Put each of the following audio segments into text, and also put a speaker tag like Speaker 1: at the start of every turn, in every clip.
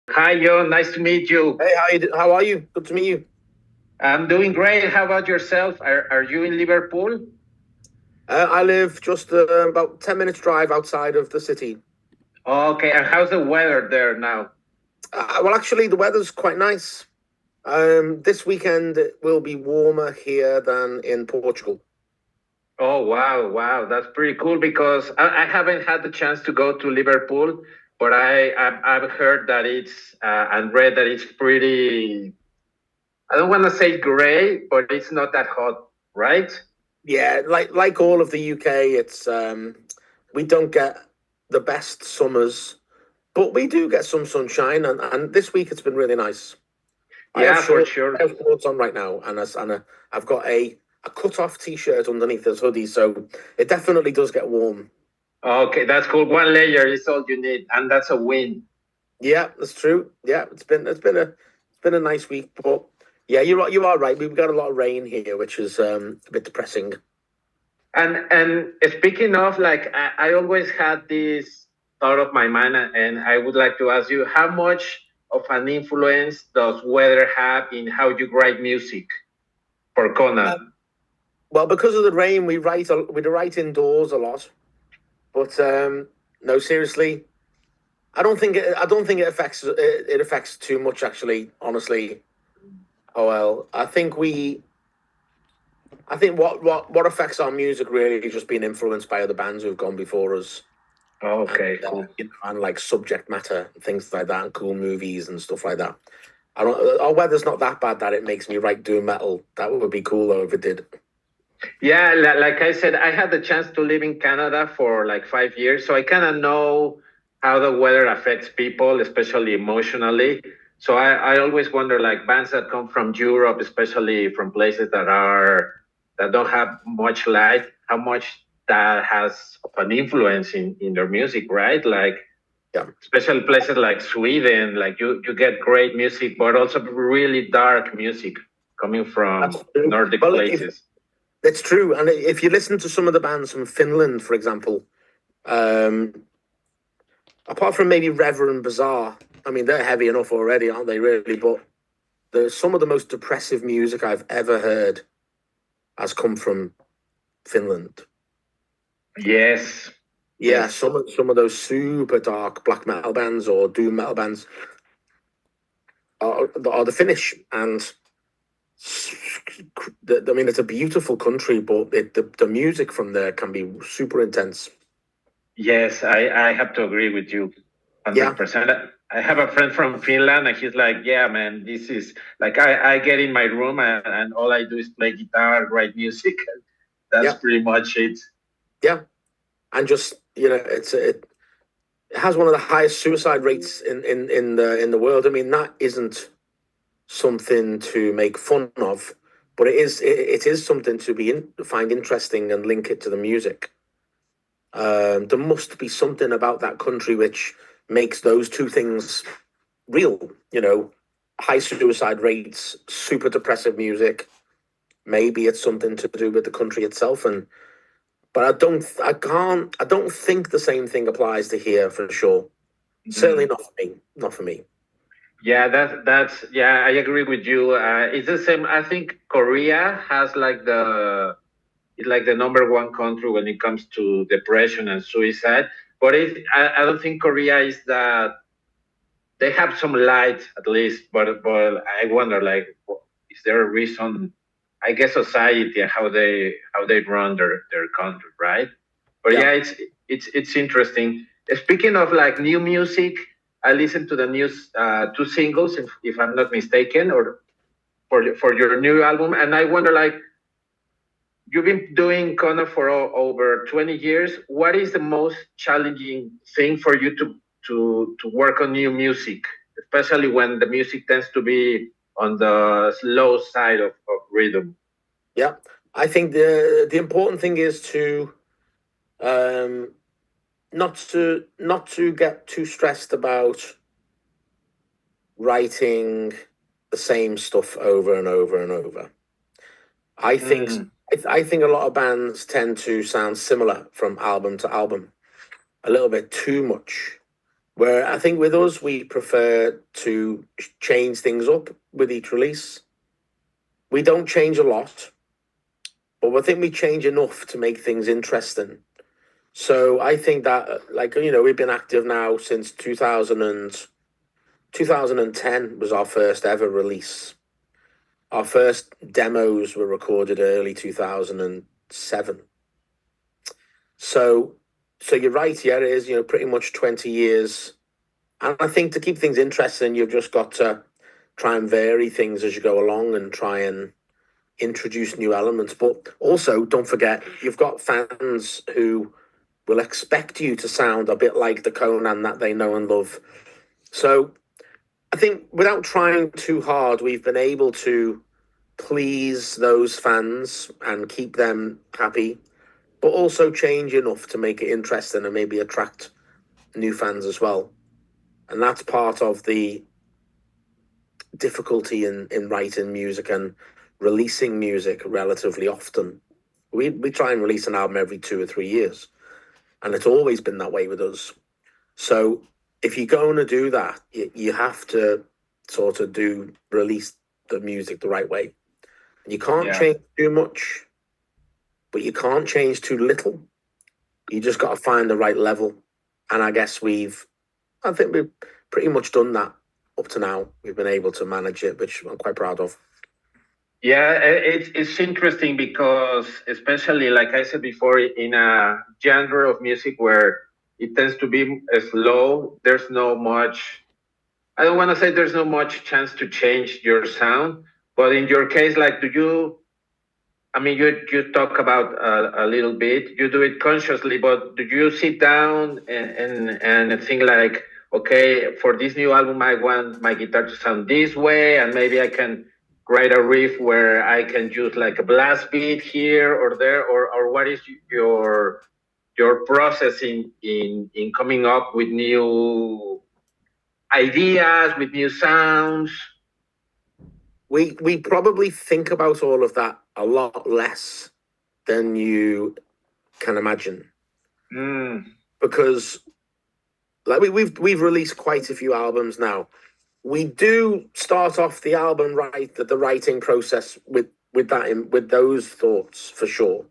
Speaker 1: Hi, John. Nice to meet you.
Speaker 2: Hey, how are you? Good to meet you.
Speaker 1: I'm doing great. How about yourself? Are you in Liverpool?
Speaker 2: I live just about 10 minutes drive outside of the city.
Speaker 1: Okay, and how's the weather there now?
Speaker 2: Well, actually, the weather's quite nice. This weekend it will be warmer here than in Portugal.
Speaker 1: Oh, wow, wow. That's pretty cool because I haven't had the chance to go to Liverpool, but I've heard that it's and read that it's pretty. I don't want to say gray, but it's not that hot, right?
Speaker 2: Yeah, like all of the UK, it's we don't get the best summers, but we do get some sunshine, and this week it's been really nice.
Speaker 1: Yeah, for
Speaker 2: I
Speaker 1: sure.
Speaker 2: have shorts on right now, I've got a cut off t-shirt underneath this hoodie, so it definitely does get warm.
Speaker 1: Okay, that's cool. One layer is all you need, and that's a win.
Speaker 2: Yeah, that's true. Yeah, it's been a nice week, but yeah, you are right. We've got a lot of rain here, which is a bit depressing.
Speaker 1: And speaking of, like, I always had this thought of my mind, and I would like to ask you, how much of an influence does weather have in how you write music for
Speaker 2: Uh,
Speaker 1: Conan?
Speaker 2: well, because of the rain, we write indoors a lot, but no, seriously, I don't think it affects too much actually. Honestly, oh well, I think what affects our music really is just being influenced by other bands who've gone before us, and
Speaker 1: Okay, cool.
Speaker 2: and like subject matter and things like that, and cool movies and stuff like that. I don't. Our weather's not that bad that it makes me write doom metal. That would be cool though if it did.
Speaker 1: Yeah, like I said, I had the chance to live in Canada for like 5 years, so I kind of know how the weather affects people, especially emotionally. So I always wonder, like bands that come from Europe, especially from places that don't have much light, how much that has of an influence in their music, right? Like
Speaker 2: Yeah,
Speaker 1: especially places like Sweden, like you get great music, but also really dark music coming
Speaker 2: that's
Speaker 1: from
Speaker 2: true.
Speaker 1: Nordic
Speaker 2: Well, if
Speaker 1: places.
Speaker 2: it's true, and if you listen to some of the bands from Finland, for example, um, apart from maybe Reverend Bazaar, I mean they're heavy enough already, aren't they? Really, but the some of the most depressive music I've ever heard has come from Finland.
Speaker 1: Yes,
Speaker 2: Yeah,
Speaker 1: yes,
Speaker 2: some of those super dark black metal bands or doom metal bands are the Finnish, and I mean it's a beautiful country, but the music from there can be super intense.
Speaker 1: yes. I have to agree with you,
Speaker 2: Yeah,
Speaker 1: 100%. I have a friend from Finland, and he's like, "Yeah, man, this is like I get in my room and all I do is play guitar, write music. That's
Speaker 2: yeah,
Speaker 1: pretty much it."
Speaker 2: yeah, and just it has one of the highest suicide rates in the world. I mean that isn't something to make fun of, but it is something to find interesting and link it to the music. There must be something about that country which makes those two things real. High suicide rates, super depressive music. Maybe it's something to do with the country itself, but I don't think the same thing applies to here for sure. Certainly
Speaker 1: Mm.
Speaker 2: not for me. Not for me.
Speaker 1: Yeah, that's yeah. I agree with you. It's the same. I think Korea has like the number one country when it comes to depression and suicide. But I don't think Korea is that. They have some light at least, but I wonder, like, is there a reason? I guess society and how they run their country, right? But
Speaker 2: Yeah.
Speaker 1: yeah, it's interesting. Speaking of like new music, I listened to the new two singles, if I'm not mistaken, or for your new album, and I wonder, like, you've been doing Conan for over 20 years. What is the most challenging thing for you to work on new music, especially when the music tends to be on the slow side of rhythm?
Speaker 2: Yeah. I think the important thing is to um, not to get too stressed about writing the same stuff over and over and over. I think
Speaker 1: Mm,
Speaker 2: I think a lot of bands tend to sound similar from album to album, a little bit too much. Where I think with us, we prefer to change things up with each release. We don't change a lot, but I think we change enough to make things interesting. So I think that, like, we've been active now since 2010 was our first ever release. Our first demos were recorded early 2007. So you're right, yeah, it is, pretty much 20 years. And I think to keep things interesting, you've just got to try and vary things as you go along and try and introduce new elements. But also, don't forget, you've got fans who will expect you to sound a bit like the Conan that they know and love. So I think without trying too hard, we've been able to please those fans and keep them happy, but also change enough to make it interesting and maybe attract new fans as well. And that's part of the difficulty in writing music and releasing music relatively often. We try and release an album every 2 or 3 years, and it's always been that way with us. So if you're going to do that, you have to sort of release the music the right way. You can't change too much, but you can't change too little. You just got to find the right level. And I guess I think we've pretty much done that up to now. We've been able to manage it, which I'm quite proud of.
Speaker 1: Yeah, it's interesting because, especially like I said before, in a genre of music where it tends to be slow, there's no much. I don't want to say there's no much chance to change your sound, but in your case, like, do you? I mean, you talk about a little bit. You do it consciously, but do you sit down and think like, okay, for this new album, I want my guitar to sound this way, and maybe I can write a riff where I can use like a blast beat here or there, or what is your process in coming up with new ideas, with new sounds?
Speaker 2: We probably think about all of that a lot less than you can imagine. Because like we've released quite a few albums now. We do start off the album the writing process with those thoughts for sure.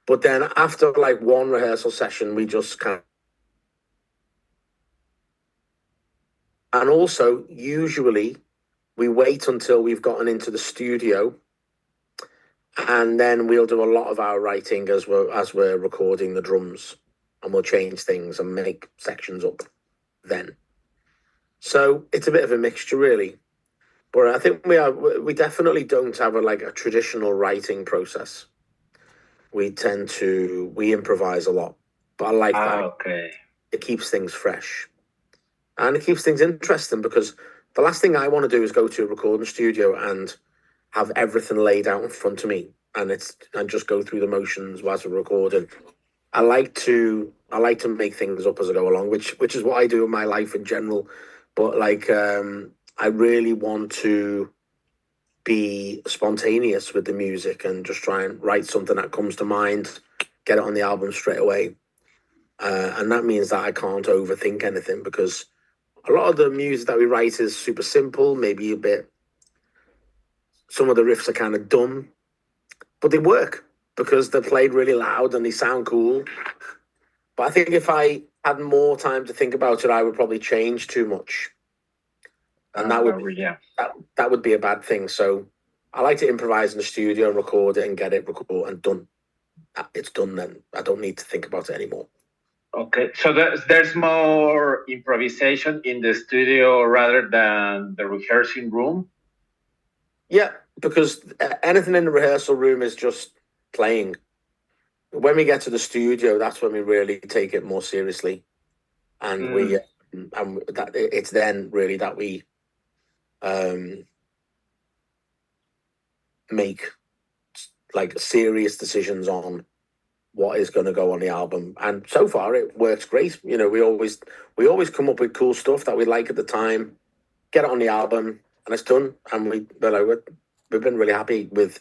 Speaker 2: But then after like one rehearsal session, we just kind of, and also usually we wait until we've gotten into the studio, and then we'll do a lot of our writing as we're recording the drums, and we'll change things and make sections up then. So it's a bit of a mixture, really. But I think we definitely don't have a traditional writing process. We improvise a lot, but I like that.
Speaker 1: Okay.
Speaker 2: It keeps things fresh, and it keeps things interesting, because the last thing I want to do is go to a recording studio and have everything laid out in front of me and just go through the motions whilst we're recording. I like to make things up as I go along, which is what I do in my life in general. But I really want to be spontaneous with the music and just try and write something that comes to mind, get it on the album straight away. And that means that I can't overthink anything, because a lot of the music that we write is super simple, maybe some of the riffs are kind of dumb, but they work because they're played really loud and they sound cool. But I think if I had more time to think about it, I would probably change too much. And that would be a bad thing. So I like to improvise in the studio and record it and get it recorded and done. It's done then. I don't need to think about it anymore.
Speaker 1: Okay, so there's more improvisation in the studio rather than the rehearsing room?
Speaker 2: Yeah, because anything in the rehearsal room is just playing. When we get to the studio, that's when we really take it more seriously, and it's then really that we make like serious decisions on what is going to go on the album. And so far it works great. We always come up with cool stuff that we like at the time, get it on the album, and it's done. And we've been really happy with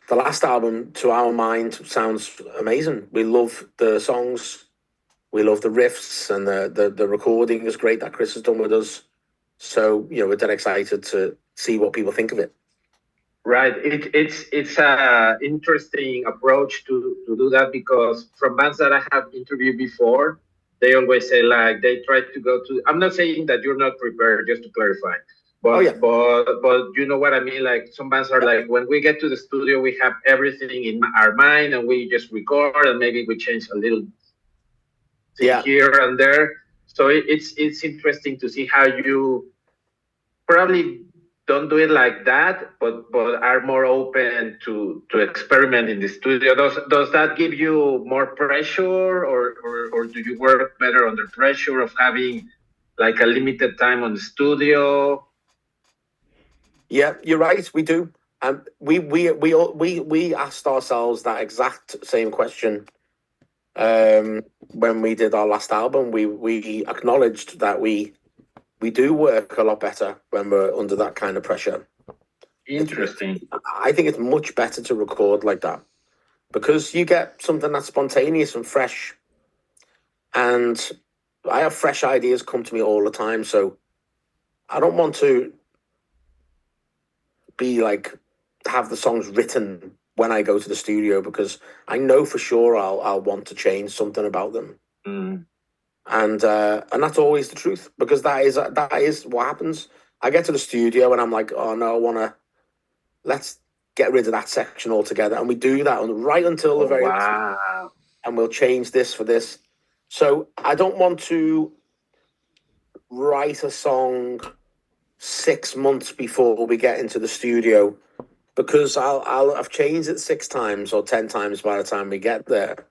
Speaker 2: the last album. To our mind, sounds amazing. We love the songs. We love the riffs, and the recording is great that Chris has done with us. So, we're dead excited to see what people think of it.
Speaker 1: Right. It's a interesting approach to do that, because from bands that I have interviewed before, they always say, like, they try to go to. I'm not saying that you're not prepared, just to clarify, but
Speaker 2: Oh, yeah.
Speaker 1: but you know what I mean. Like, some bands are like, when we get to the studio, we have everything in our mind, and we just record, and maybe we change a little thing here and there. So it's interesting to see how you probably don't do it like that, but are more open to experiment in the studio. Does that give you more pressure, or do you work better under pressure of having like a limited time on the studio?
Speaker 2: Yeah, you're right. We do. We asked ourselves that exact same question when we did our last album. We acknowledged that we do work a lot better when we're under that kind of pressure.
Speaker 1: Interesting.
Speaker 2: I think it's much better to record like that, because you get something that's spontaneous and fresh. And I have fresh ideas come to me all the time, so I don't want to be like, have the songs written when I go to the studio, because I know for sure I'll want to change something about them. And that's always the truth, because that is what happens. I get to the studio and I'm like, oh no, let's get rid of that section altogether, and we do that right until the very
Speaker 1: wow.
Speaker 2: And we'll change this for this. So I don't want to write a song 6 months before we get into the studio, because I'll have changed it 6 times or 10 times by the time we get there.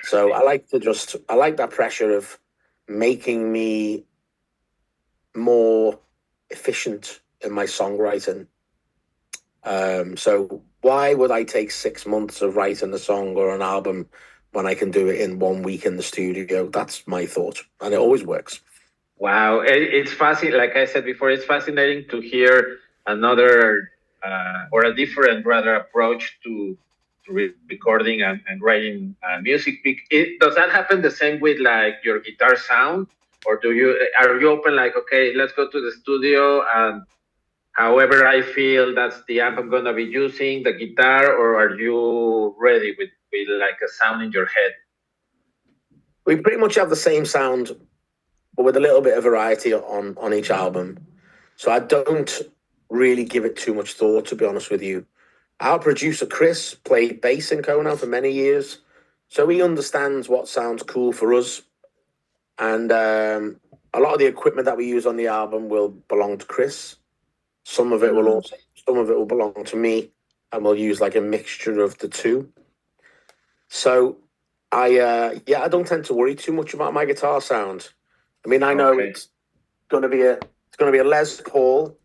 Speaker 2: So I like that pressure of making me more efficient in my songwriting. So why would I take 6 months of writing a song or an album when I can do it in 1 week in the studio? That's my thought, and it always works.
Speaker 1: Wow, it's fascinating. Like I said before, it's fascinating to hear another or a different, rather, approach to recording and writing music. Does that happen the same with like your guitar sound, or are you open, like, okay, let's go to the studio and however I feel, that's the amp I'm gonna be using, the guitar, or are you ready with like a sound in your head?
Speaker 2: We pretty much have the same sound, but with a little bit of variety on each album. So I don't really give it too much thought, to be honest with you. Our producer, Chris, played bass in Conan for many years, so he understands what sounds cool for us. And a lot of the equipment that we use on the album will belong to Chris. Some of it will belong to me, and we'll use like a mixture of the two. So I don't tend to worry too much about my guitar sound. I mean, I know it's gonna be a Les Paul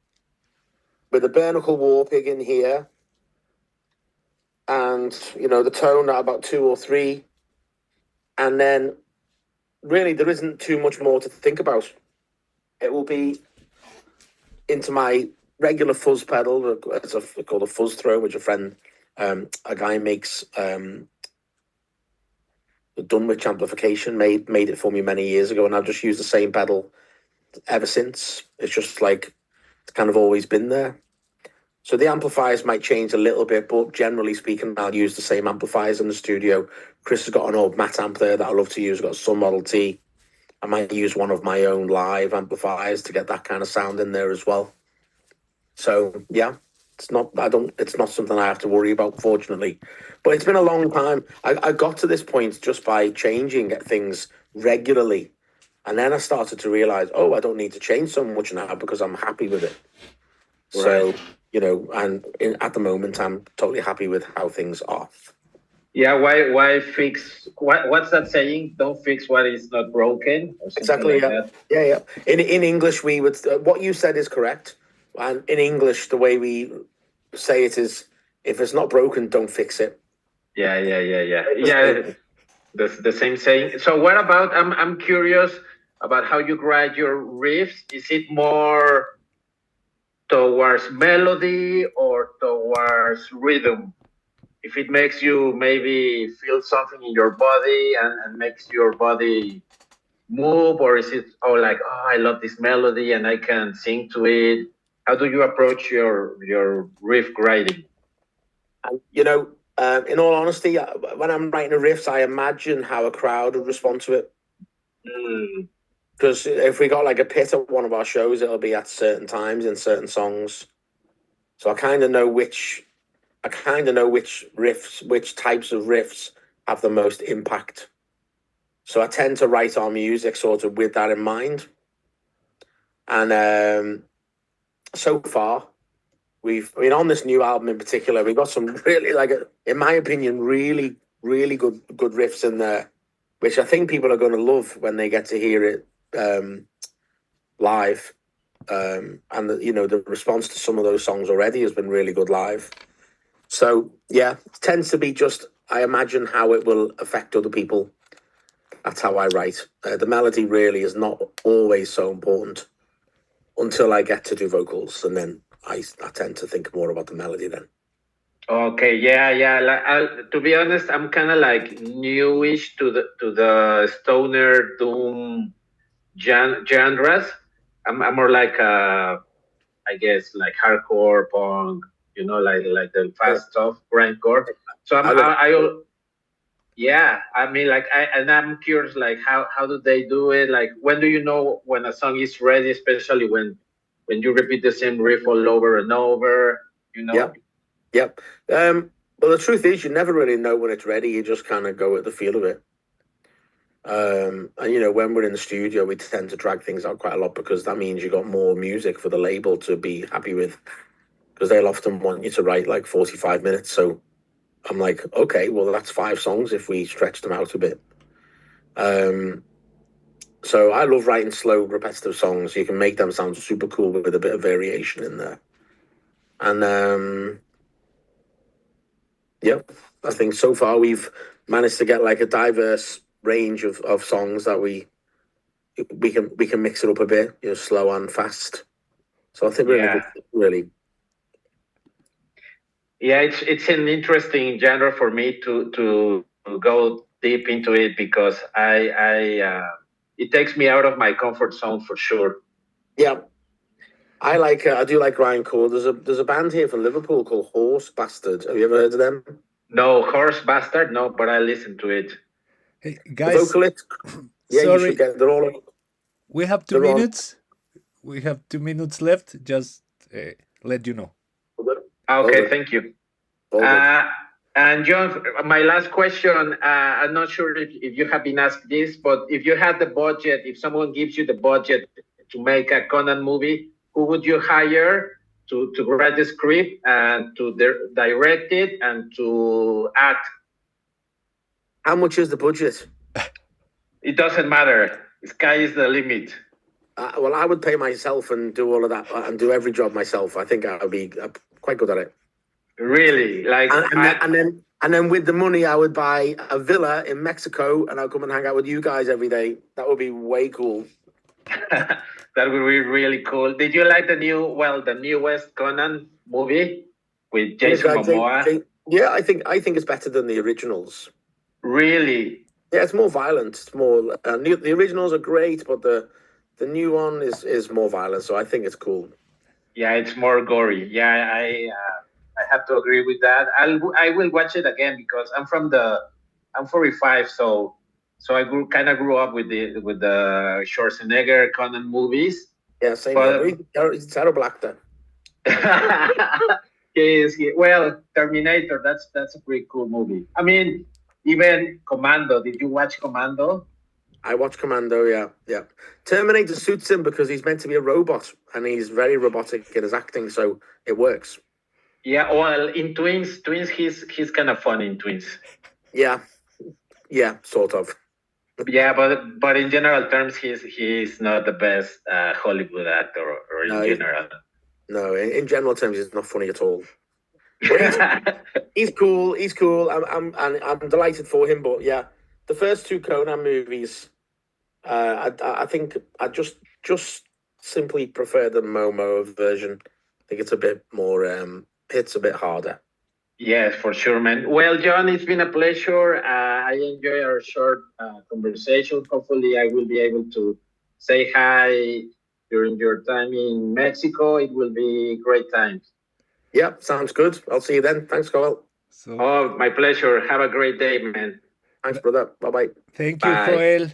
Speaker 2: with a Bernickel Warpig in here, and the tone at about 2 or 3, and then really there isn't too much more to think about. It will be into my regular fuzz pedal. It's called a fuzz throw, which a guy makes. The Dunwich amplification made it for me many years ago, and I've just used the same pedal ever since. It's just like it's kind of always been there. So the amplifiers might change a little bit, but generally speaking, I'll use the same amplifiers in the studio. Chris has got an old Matt amp there that I love to use. I've got a Sun Model T. I might use one of my own live amplifiers to get that kind of sound in there as well. So yeah, it's not something I have to worry about, fortunately. But it's been a long time. I got to this point just by changing things regularly. And then I started to realize, I don't need to change so much now because I'm happy with it. Right. So, at the moment, I'm totally happy with how things are.
Speaker 1: Yeah, why fix? What's that saying? Don't fix what is not broken. Or
Speaker 2: exactly.
Speaker 1: Like
Speaker 2: that. Yeah. In English, we would. What you said is correct. And in English, the way we say it is, if it's not broken, don't fix it.
Speaker 1: Yeah. The same saying. So what about? I'm curious about how you write your riffs. Is it more towards melody or towards rhythm? if it makes you maybe feel something in your body and makes your body move, or is it like, oh, I love this melody and I can sing to it? How do you approach your riff writing?
Speaker 2: And, in all honesty, when I'm writing a riffs, I imagine how a crowd would respond to it.
Speaker 1: Mm.
Speaker 2: Because if we got like a pit at one of our shows, it'll be at certain times in certain songs. So I kind of know which riffs, which types of riffs have the most impact. So I tend to write our music sort of with that in mind. And so far, on this new album in particular, we've got some really, in my opinion, really, really good riffs in there, which I think people are going to love when they get to hear it live. And the response to some of those songs already has been really good live. So yeah, it tends to be just, I imagine how it will affect other people. That's how I write. The melody really is not always so important until I get to do vocals, and then I tend to think more about the melody then.
Speaker 1: Okay, yeah. To be honest, I'm kind of like newish to the stoner doom genres. I'm more like I guess like hardcore punk, like the fast stuff, grindcore. So yeah. I mean, I'm curious, like how do they do it? Like, when do you know when a song is ready, especially when you repeat the same riff all over and over?
Speaker 2: Yep. Well, the truth is, you never really know when it's ready. You just kind of go with the feel of it. And when we're in the studio, we tend to drag things out quite a lot, because that means you got more music for the label to be happy with, because they'll often want you to write like 45 minutes. So I'm like, okay, well, that's 5 songs if we stretch them out a bit. So I love writing slow, repetitive songs. You can make them sound super cool with a bit of variation in there. And I think so far we've managed to get like a diverse range of songs that we can mix it up a bit, slow and fast. So I think we're in a good, really.
Speaker 1: Yeah, it's an interesting genre for me to go deep into it, because it takes me out of my comfort zone for sure.
Speaker 2: Yeah, I do like grindcore. There's a band here from Liverpool called Horse Bastard. Have you ever heard of them?
Speaker 1: No, Horse Bastard, no, but I listened to it.
Speaker 3: Hey guys,
Speaker 2: vocalist, yeah,
Speaker 3: sorry,
Speaker 2: you should get. They're all.
Speaker 3: We have 2 minutes. We have 2 minutes left. Just let you know.
Speaker 1: Okay, thank you. And John, my last question, I'm not sure if you have been asked this, but if you had the budget, if someone gives you the budget to make a Conan movie, who would you hire to write the script and to direct it and to act?
Speaker 2: How much is the budget?
Speaker 1: It doesn't matter. The sky is the limit.
Speaker 2: Well, I would pay myself and do all of that and do every job myself. I think I would be quite good at it.
Speaker 1: Really?
Speaker 2: And then with the money, I would buy a villa in Mexico, and I'll come and hang out with you guys every day. That would be way cool.
Speaker 1: That would be really cool. Did you like the newest Conan movie with Jason Momoa?
Speaker 2: Yeah, I think it's better than the originals.
Speaker 1: Really?
Speaker 2: Yeah, it's more violent. It's more. The originals are great, but the new one is more violent. So I think it's cool.
Speaker 1: Yeah, it's more gory. Yeah, I have to agree with that. I will watch it again, because I'm 45, so I grew up with the Schwarzenegger Conan movies.
Speaker 2: Yeah, same. He's a terrible actor.
Speaker 1: Well, Terminator. That's a pretty cool movie. I mean, even Commando. Did you watch Commando?
Speaker 2: I watched Commando. Yeah. Terminator suits him because he's meant to be a robot, and he's very robotic in his acting, so it works.
Speaker 1: Yeah, well, in Twins, he's kind of fun in Twins.
Speaker 2: Yeah, sort of.
Speaker 1: Yeah, but in general terms, he's not the best Hollywood actor, or in general.
Speaker 2: No, in general terms, he's not funny at all. He's cool. I'm delighted for him. But yeah, the first 2 Conan movies, I think I just simply prefer the Momo version. I think it's a bit more. Hits a bit harder.
Speaker 1: Yes, for sure, man. Well, John, it's been a pleasure. I enjoy our short conversation. Hopefully, I will be able to say hi during your time in Mexico. It will be great times.
Speaker 2: Yeah, sounds good. I'll see you then. Thanks, Joel.
Speaker 3: So,
Speaker 1: Oh, my pleasure. Have a great day, man.
Speaker 2: Thanks, brother. Bye-bye.
Speaker 3: thank you,
Speaker 1: Bye.
Speaker 3: Joel.